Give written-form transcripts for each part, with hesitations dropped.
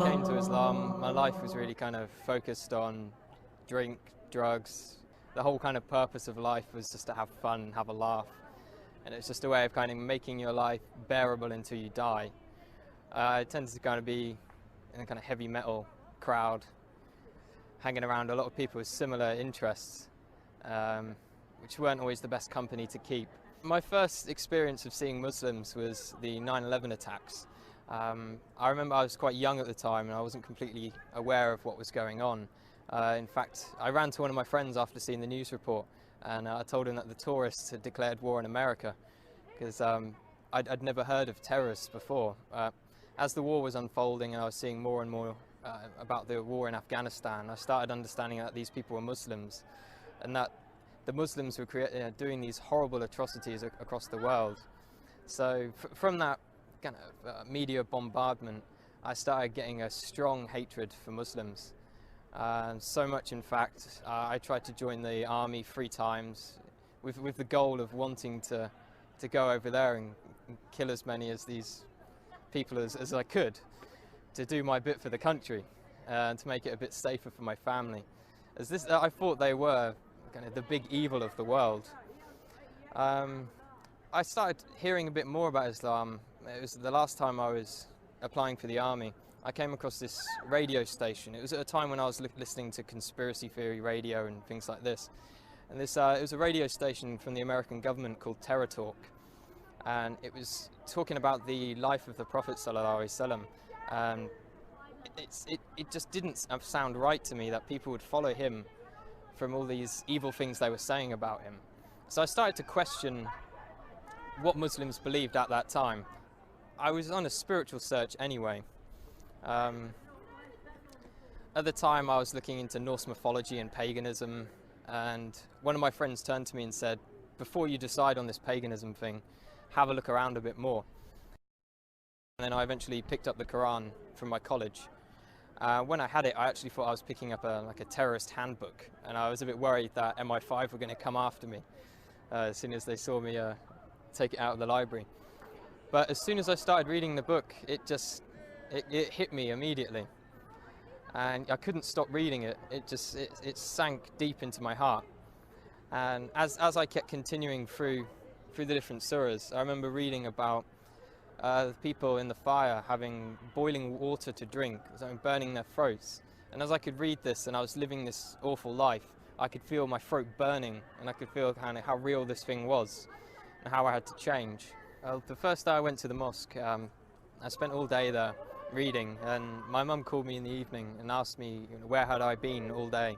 came to Islam, my life was really kind of focused on drink, drugs. The whole kind of purpose of life was just to have fun, have a laugh. And it's just a way of kind of making your life bearable until you die. I tended to kind of be in a kind of heavy metal crowd, hanging around a lot of people with similar interests, which weren't always the best company to keep. My first experience of seeing Muslims was the 9/11 attacks. I remember I was quite young at the time and I wasn't completely aware of what was going on. In fact, I ran to one of my friends after seeing the news report and I told him that the tourists had declared war on America because I'd never heard of terrorists before. As the war was unfolding and I was seeing more and more about the war in Afghanistan, I started understanding that these people were Muslims and that the Muslims were doing these horrible atrocities across the world. So from that kind of media bombardment, I started getting a strong hatred for Muslims. So much, in fact, I tried to join the army 3 times with the goal of wanting to go over there and kill as many of these people as I could, to do my bit for the country and to make it a bit safer for my family. I thought they were kind of the big evil of the world. I started hearing a bit more about Islam. It was the last time I was applying for the army. I came across this radio station. It was at a time when I was listening to conspiracy theory radio and things like this. And it was a radio station from the American government called Terror Talk. And it was talking about the life of the Prophet ﷺ. And it just didn't sound right to me that people would follow him from all these evil things they were saying about him. So I started to question what Muslims believed at that time. I was on a spiritual search anyway. At the time I was looking into Norse mythology and paganism, and one of my friends turned to me and said, before you decide on this paganism thing, have a look around a bit more. And then I eventually picked up the Quran from my college. When I had it, I actually thought I was picking up a terrorist handbook, and I was a bit worried that MI5 were going to come after me as soon as they saw me take it out of the library. But as soon as I started reading the book, it hit me immediately, and I couldn't stop reading it. It sank deep into my heart. And as I kept continuing through the different surahs, I remember reading about the people in the fire having boiling water to drink, burning their throats. And as I could read this and I was living this awful life, I could feel my throat burning, and I could feel kind of how real this thing was and how I had to change. The first day I went to the mosque, I spent all day there reading, and my mum called me in the evening and asked me, where had I been all day?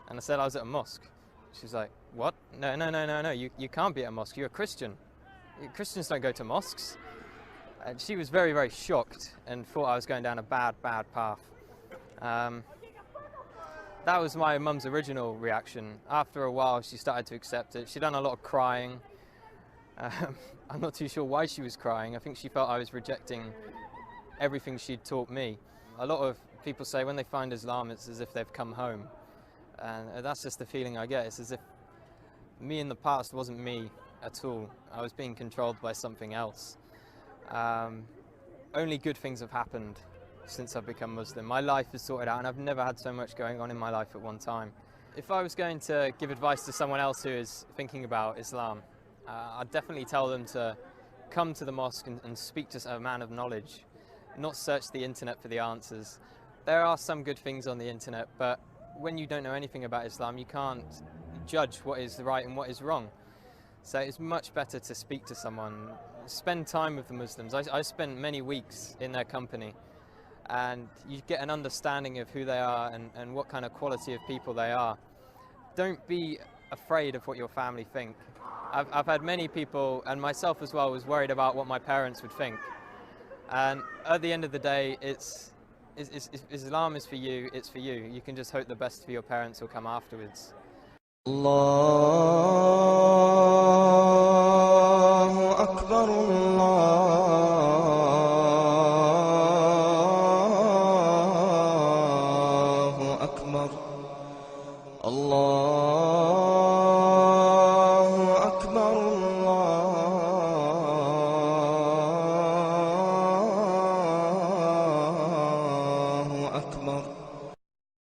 And I said I was at a mosque. She's like, what? No, you can't be at a mosque, you're a Christian. Christians don't go to mosques. And she was very, very shocked and thought I was going down a bad path. That was my mum's original reaction. After a while she started to accept it. She'd done a lot of crying. I'm not too sure why she was crying. I think she felt I was rejecting everything she'd taught me. A lot of people say when they find Islam, it's as if they've come home. And that's just the feeling I get. It's as if me in the past wasn't me at all. I was being controlled by something else. Only good things have happened since I've become Muslim. My life is sorted out, and I've never had so much going on in my life at one time. If I was going to give advice to someone else who is thinking about Islam, I'd definitely tell them to come to the mosque and speak to a man of knowledge, not search the internet for the answers. There are some good things on the internet, but when you don't know anything about Islam, you can't judge what is right and what is wrong. So it's much better to speak to someone, spend time with the Muslims. I spent many weeks in their company, and you get an understanding of who they are and what kind of quality of people they are. Don't be afraid of what your family think. I've had many people, and myself as well, was worried about what my parents would think. And at the end of the day, Islam is for you, it's for you. You can just hope the best for your parents will come afterwards. الله أكبر الله أكبر الله أكبر الله